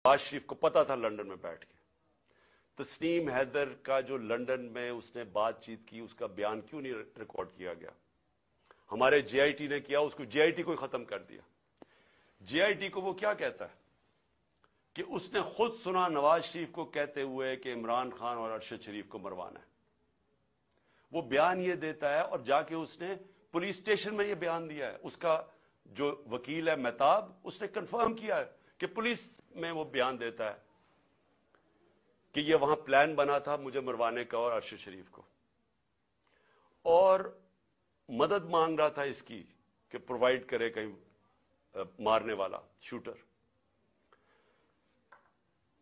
नवाज शरीफ को पता था लंदन में बैठ के। तस्नीम हैदर का जो लंदन में उसने बातचीत की, उसका बयान क्यों नहीं रिकॉर्ड किया गया? हमारे जेआईटी ने किया, उसको जेआईटी को ही खत्म कर दिया। जेआईटी को वो क्या कहता है कि उसने खुद सुना नवाज शरीफ को कहते हुए कि इमरान खान और अरशद शरीफ को मरवाना है। वो बयान ये देता है और जाके उसने पुलिस स्टेशन में ये बयान दिया है। उसका जो वकील है मेहताब, उसने कंफर्म किया है कि पुलिस में वो बयान देता है कि ये वहां प्लान बना था मुझे मरवाने का और अरशद शरीफ को, और मदद मांग रहा था इसकी कि प्रोवाइड करे कहीं मारने वाला शूटर।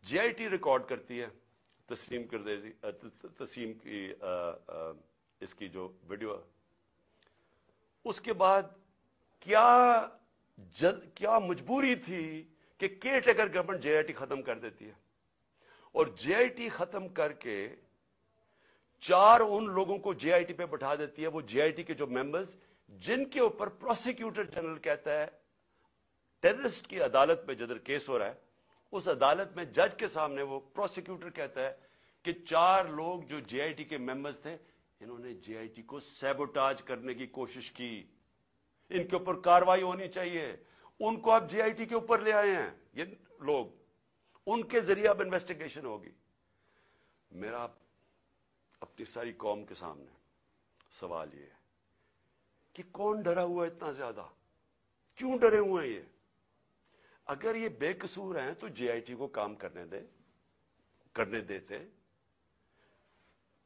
जेआईटी रिकॉर्ड करती है तस्नीम की इसकी जो वीडियो है। उसके बाद क्या मजबूरी थी कि केयरटेकर गवर्नमेंट जेआईटी खत्म कर देती है, और जेआईटी खत्म करके 4 उन लोगों को जेआईटी पे बैठा देती है, वो जेआईटी के जो मेंबर्स जिनके ऊपर प्रोसिक्यूटर जनरल कहता है टेररिस्ट की अदालत में जिधर केस हो रहा है, उस अदालत में जज के सामने वो प्रोसिक्यूटर कहता है कि 4 लोग जो जेआईटी के मेंबर्स थे, इन्होंने जेआईटी को सैबोटाज करने की कोशिश की, इनके ऊपर कार्रवाई होनी चाहिए। उनको आप जेआईटी के ऊपर ले आए हैं ये लोग, उनके जरिए अब इन्वेस्टिगेशन होगी। मेरा अपनी सारी कौम के सामने सवाल ये है कि कौन डरा हुआ है इतना ज्यादा? क्यों डरे हुए हैं ये? अगर ये बेकसूर हैं तो जेआईटी को काम करने देते।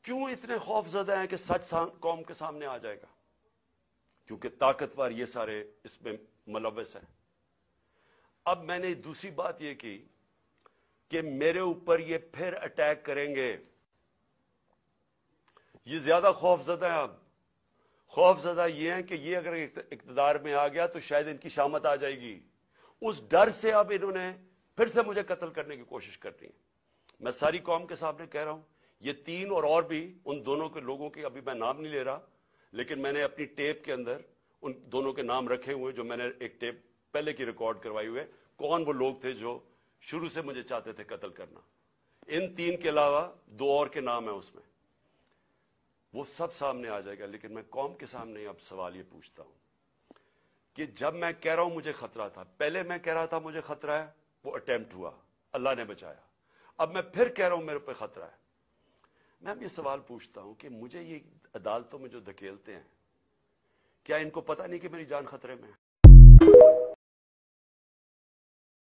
क्यों इतने खौफजदा हैं कि सच कौम के सामने आ जाएगा? क्योंकि ताकतवर ये सारे इसमें मुलव्वस हैं। अब मैंने दूसरी बात ये की कि मेरे ऊपर ये फिर अटैक करेंगे, ये ज्यादा खौफजदा है। अब खौफजदा ये है कि ये अगर इक्तदार में आ गया तो शायद इनकी शामत आ जाएगी। उस डर से अब इन्होंने फिर से मुझे कत्ल करने की कोशिश कर रही है। मैं सारी कौम के सामने कह रहा हूं, ये 3 और भी, उन दोनों के लोगों के अभी मैं नाम नहीं ले रहा, लेकिन मैंने अपनी टेप के अंदर उन दोनों के नाम रखे हुए, जो मैंने एक टेप पहले की रिकॉर्ड करवाई हुए, कौन वो लोग थे जो शुरू से मुझे चाहते थे कत्ल करना। इन 3 के अलावा 2 और के नाम है उसमें, वो सब सामने आ जाएगा। लेकिन मैं कौम के सामने अब सवाल ये पूछता हूं कि जब मैं कह रहा हूं मुझे खतरा था, पहले मैं कह रहा था मुझे खतरा है, वो अटेम्प्ट हुआ, अल्लाह ने बचाया। अब मैं फिर कह रहा हूं मेरे पे खतरा है। मैं अब ये सवाल पूछता हूं कि मुझे ये अदालतों में जो धकेलते हैं, क्या इनको पता नहीं कि मेरी जान खतरे में है?